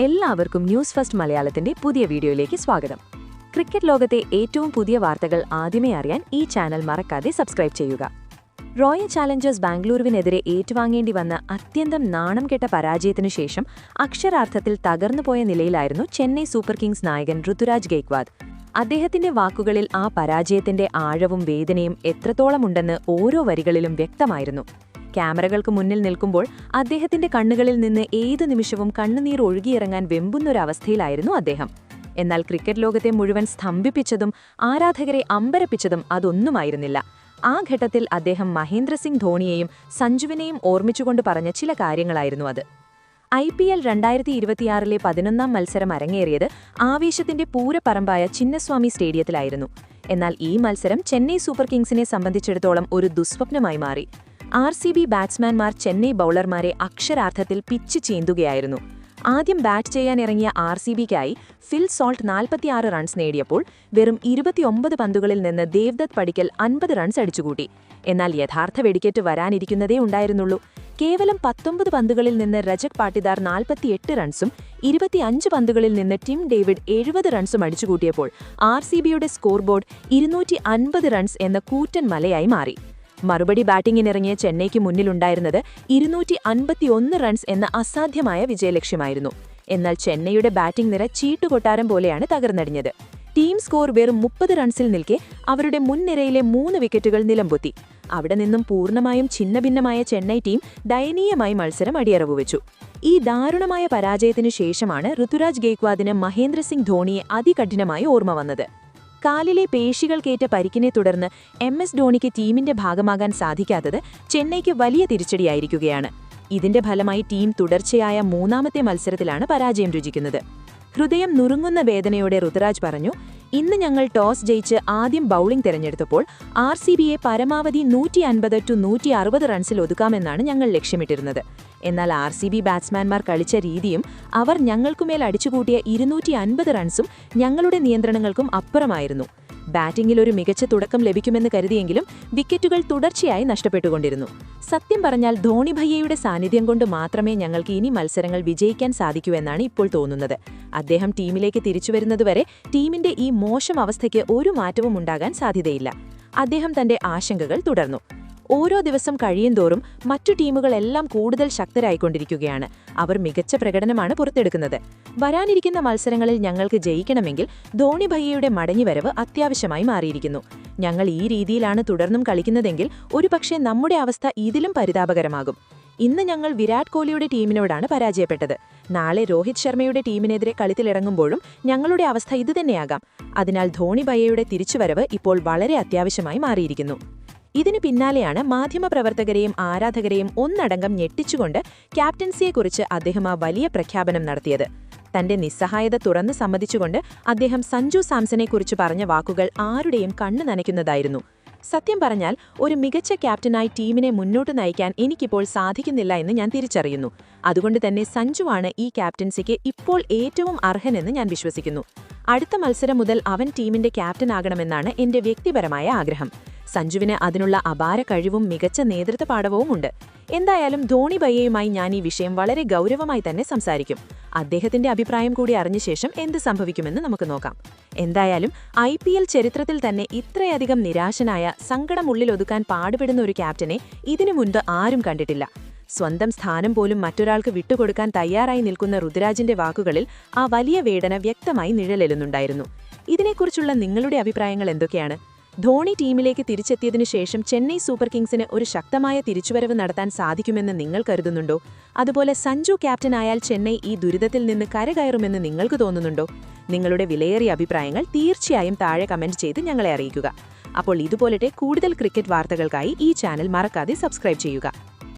എല്ലാവർക്കും news first മലയാളത്തിന്റെ പുതിയ വീഡിയോയിലേക്ക് സ്വാഗതം. ക്രിക്കറ്റ് ലോകത്തെ ഏറ്റവും പുതിയ വാർത്തകൾ ആദ്യമേ അറിയാൻ ഈ ചാനൽ മറക്കാതെ സബ്സ്ക്രൈബ് ചെയ്യുക. റോയൽ ചാലഞ്ചേഴ്സ് ബാംഗ്ലൂരുവിനെതിരെ ഏറ്റുവാങ്ങേണ്ടി വന്ന അത്യന്തം നാണം കെട്ട പരാജയത്തിനു ശേഷം അക്ഷരാർത്ഥത്തിൽ തകർന്നുപോയ നിലയിലായിരുന്നു ചെന്നൈ സൂപ്പർ കിങ്സ് നായകൻ ഋതുരാജ് ഗെയ്ക്വാദ്. അദ്ദേഹത്തിന്റെ വാക്കുകളിൽ ആ പരാജയത്തിന്റെ ആഴവും വേദനയും എത്രത്തോളമുണ്ടെന്ന് ഓരോ വരികളിലും വ്യക്തമായിരുന്നു. ക്യാമറകൾക്ക് മുന്നിൽ നിൽക്കുമ്പോൾ അദ്ദേഹത്തിന്റെ കണ്ണുകളിൽ നിന്ന് ഏതു നിമിഷവും കണ്ണുനീർ ഒഴുകിയിറങ്ങാൻ വെമ്പുന്നൊരവസ്ഥയിലായിരുന്നു അദ്ദേഹം. എന്നാൽ ക്രിക്കറ്റ് ലോകത്തെ മുഴുവൻ സ്തംഭിപ്പിച്ചതും ആരാധകരെ അമ്പരപ്പിച്ചതും അതൊന്നുമായിരുന്നില്ല. ആ ഘട്ടത്തിൽ അദ്ദേഹം മഹേന്ദ്ര സിംഗ് ധോണിയെയും സഞ്ജുവിനെയും ഓർമ്മിച്ചുകൊണ്ട് പറഞ്ഞ ചില കാര്യങ്ങളായിരുന്നു അത്. IPL 2026 11ാം മത്സരം അരങ്ങേറിയത് ആവേശത്തിന്റെ പൂരപ്പറമ്പായ ചിന്നസ്വാമി സ്റ്റേഡിയത്തിലായിരുന്നു. എന്നാൽ ഈ മത്സരം ചെന്നൈ സൂപ്പർ കിങ്സിനെ സംബന്ധിച്ചിടത്തോളം ഒരു ദുസ്വപ്നമായി മാറി. RCB ബാറ്റ്സ്മാൻമാർ ചെന്നൈ ബൌളർമാരെ അക്ഷരാർത്ഥത്തിൽ പിച്ച് ചീന്തുകയായിരുന്നു. ആദ്യം ബാറ്റ് ചെയ്യാനിറങ്ങിയ RCBക്കായി ഫിൽ സോൾട്ട് 46 റൺസ് നേടിയപ്പോൾ വെറും 29 പന്തുകളിൽ നിന്ന് ദേവ്ദത്ത് പടിക്കൽ 50 റൺസ് അടിച്ചുകൂട്ടി. എന്നാൽ യഥാർത്ഥ വെടിക്കെറ്റ് വരാനിരിക്കുന്നതേ ഉണ്ടായിരുന്നുള്ളൂ. കേവലം 19 പന്തുകളിൽ നിന്ന് രജക് പാട്ടിദാർ 48 റൺസും 25 പന്തുകളിൽ നിന്ന് ടിം ഡേവിഡ് 70 റൺസും അടിച്ചുകൂട്ടിയപ്പോൾ RCBയുടെ സ്കോർ ബോർഡ് 250 റൺസ് എന്ന കൂറ്റൻ മലയായി മാറി. മറുപടി ബാറ്റിംഗിനിറങ്ങിയ ചെന്നൈക്ക് മുന്നിലുണ്ടായിരുന്നത് 251 റൺസ് എന്ന അസാധ്യമായ വിജയലക്ഷ്യമായിരുന്നു. എന്നാൽ ചെന്നൈയുടെ ബാറ്റിംഗ് നിര ചീട്ടുകൊട്ടാരം പോലെയാണ് തകർന്നടിഞ്ഞത്. ടീം സ്കോർ വെറും 30 റൺസിൽ നിൽക്കെ അവരുടെ മുൻനിരയിലെ 3 വിക്കറ്റുകൾ നിലംപൊത്തി. അവിടെ നിന്നും പൂർണ്ണമായും ഛിന്നഭിന്നമായ ചെന്നൈ ടീം ദയനീയമായി മത്സരം അടിയറവുവെച്ചു. ഈ ദാരുണമായ പരാജയത്തിനു ശേഷമാണ് ഋതുരാജ് ഗെയ്ക്വാദിന് മഹേന്ദ്ര സിംഗ് ധോണിയെ അതികഠിനമായി ഓർമ്മ വന്നത്. കാലിലെ പേശികൾക്കേറ്റ പരിക്കിനെ തുടർന്ന് MS ധോണിക്ക് ടീമിന്റെ ഭാഗമാകാൻ സാധിക്കാത്തത് ചെന്നൈക്ക് വലിയ തിരിച്ചടിയായിരിക്കുകയാണ്. ഇതിന്റെ ഫലമായി ടീം തുടർച്ചയായ 3ാമത്തെ മത്സരത്തിലാണ് പരാജയം രുചിക്കുന്നത്. ഹൃദയം നുറുങ്ങുന്ന വേദനയോടെ ഋതുരാജ് പറഞ്ഞു, ഇന്ന് ഞങ്ങൾ ടോസ് ജയിച്ച് ആദ്യം ബൌളിംഗ് തിരഞ്ഞെടുത്തപ്പോൾ RCBയെ പരമാവധി 150-160 റൺസിൽ ഒതുക്കാമെന്നാണ് ഞങ്ങൾ ലക്ഷ്യമിട്ടിരുന്നത്. എന്നാൽ RCB ബാറ്റ്സ്മാൻമാർ കളിച്ച രീതിയും അവർ ഞങ്ങൾക്കുമേൽ അടിച്ചുകൂട്ടിയ 250 റൺസും ഞങ്ങളുടെ നിയന്ത്രണങ്ങൾക്കും അപ്പുറമായിരുന്നു. ബാറ്റിംഗിൽ ഒരു മികച്ച തുടക്കം ലഭിക്കുമെന്ന് കരുതിയെങ്കിലും വിക്കറ്റുകൾ തുടർച്ചയായി നഷ്ടപ്പെട്ടുകൊണ്ടിരുന്നു. സത്യം പറഞ്ഞാൽ ധോണി ഭയ്യയുടെ സാന്നിധ്യം കൊണ്ട് മാത്രമേ ഞങ്ങൾക്ക് ഇനി മത്സരങ്ങൾ വിജയിക്കാൻ സാധിക്കൂ എന്നാണ് ഇപ്പോൾ തോന്നുന്നത്. അദ്ദേഹം ടീമിലേക്ക് തിരിച്ചുവരുന്നതുവരെ ടീമിന്റെ ഈ മോശം അവസ്ഥയ്ക്ക് ഒരു മാറ്റവും ഉണ്ടാകാൻ സാധ്യതയില്ല. അദ്ദേഹം തന്റെ ആശങ്കകൾ തുടർന്നു. ഓരോ ദിവസം കഴിയുന്തോറും മറ്റു ടീമുകളെല്ലാം കൂടുതൽ ശക്തരായിക്കൊണ്ടിരിക്കുകയാണ്. അവർ മികച്ച പ്രകടനമാണ് പുറത്തെടുക്കുന്നത്. വരാനിരിക്കുന്ന മത്സരങ്ങളിൽ ഞങ്ങൾക്ക് ജയിക്കണമെങ്കിൽ ധോണി ഭയ്യയുടെ മടങ്ങിവരവ് അത്യാവശ്യമായി മാറിയിരിക്കുന്നു. ഞങ്ങൾ ഈ രീതിയിലാണ് തുടർന്നും കളിക്കുന്നതെങ്കിൽ ഒരുപക്ഷെ നമ്മുടെ അവസ്ഥ ഇതിലും പരിതാപകരമാകും. ഇന്ന് ഞങ്ങൾ വിരാട് കോഹ്ലിയുടെ ടീമിനോടാണ് പരാജയപ്പെട്ടത്. നാളെ രോഹിത് ശർമ്മയുടെ ടീമിനെതിരെ കളത്തിലിറങ്ങുമ്പോഴും ഞങ്ങളുടെ അവസ്ഥ ഇതുതന്നെയാകാം. അതിനാൽ ധോണി ഭയ്യയുടെ തിരിച്ചുവരവ് ഇപ്പോൾ വളരെ അത്യാവശ്യമായി മാറിയിരിക്കുന്നു. ഇതിനു പിന്നാലെയാണ് മാധ്യമപ്രവർത്തകരെയും ആരാധകരെയും ഒന്നടങ്കം ഞെട്ടിച്ചുകൊണ്ട് ക്യാപ്റ്റൻസിയെക്കുറിച്ച് അദ്ദേഹം ആ വലിയ പ്രഖ്യാപനം നടത്തിയത്. തന്റെ നിസ്സഹായത തുറന്നു സമ്മതിച്ചുകൊണ്ട് അദ്ദേഹം സഞ്ജു സാംസണെക്കുറിച്ച് പറഞ്ഞ വാക്കുകൾ ആരുടെയും കണ്ണു നനയ്ക്കുന്നതായിരുന്നു. സത്യം പറഞ്ഞാൽ ഒരു മികച്ച ക്യാപ്റ്റനായി ടീമിനെ മുന്നോട്ട് നയിക്കാൻ എനിക്കിപ്പോൾ സാധിക്കുന്നില്ല എന്ന് ഞാൻ തിരിച്ചറിയുന്നു. അതുകൊണ്ട് തന്നെ സഞ്ജുവാണ് ഈ ക്യാപ്റ്റൻസിക്ക് ഇപ്പോൾ ഏറ്റവും അർഹനെന്ന് ഞാൻ വിശ്വസിക്കുന്നു. അടുത്ത മത്സരം മുതൽ അവൻ ടീമിന്റെ ക്യാപ്റ്റനാകണമെന്നാണ് എന്റെ വ്യക്തിപരമായ ആഗ്രഹം. സഞ്ജുവിന് അതിനുള്ള അപാര കഴിവും മികച്ച നേതൃത്വ പാഠവും ഉണ്ട്. എന്തായാലും ധോണി ഭയ്യയുമായി ഞാൻ ഈ വിഷയം വളരെ ഗൗരവമായി തന്നെ സംസാരിക്കും. അദ്ദേഹത്തിന്റെ അഭിപ്രായം കൂടി അറിഞ്ഞ ശേഷം എന്ത് സംഭവിക്കുമെന്ന് നമുക്ക് നോക്കാം. എന്തായാലും IPL ചരിത്രത്തിൽ തന്നെ ഇത്രയധികം നിരാശനായ സങ്കടമുള്ളിലൊതുക്കാൻ പാടുപെടുന്ന ഒരു ക്യാപ്റ്റനെ ഇതിനു മുൻപ് ആരും കണ്ടിട്ടില്ല. സ്വന്തം സ്ഥാനം പോലും മറ്റൊരാൾക്ക് വിട്ടുകൊടുക്കാൻ തയ്യാറായി നിൽക്കുന്ന ഋതുരാജിന്റെ വാക്കുകളിൽ ആ വലിയ വേദന വ്യക്തമായി നിഴലെല്ലുന്നുണ്ടായിരുന്നു. ഇതിനെക്കുറിച്ചുള്ള നിങ്ങളുടെ അഭിപ്രായങ്ങൾ എന്തൊക്കെയാണ്? ധോണി ടീമിലേക്ക് തിരിച്ചെത്തിയതിനു ശേഷം ചെന്നൈ സൂപ്പർ കിങ്സിന് ഒരു ശക്തമായ തിരിച്ചുവരവ് നടത്താൻ സാധിക്കുമെന്ന് നിങ്ങൾ കരുതുന്നുണ്ടോ? അതുപോലെ സഞ്ജു ക്യാപ്റ്റനായാൽ ചെന്നൈ ഈ ദുരിതത്തിൽ നിന്ന് കരകയറുമെന്ന് നിങ്ങൾക്ക് തോന്നുന്നുണ്ടോ? നിങ്ങളുടെ വിലയേറിയ അഭിപ്രായങ്ങൾ തീർച്ചയായും താഴെ കമന്റ് ചെയ്ത് ഞങ്ങളെ അറിയിക്കുക. അപ്പോൾ ഇതുപോലത്തെ കൂടുതൽ ക്രിക്കറ്റ് വാർത്തകൾക്കായി ഈ ചാനൽ മറക്കാതെ സബ്സ്ക്രൈബ് ചെയ്യുക.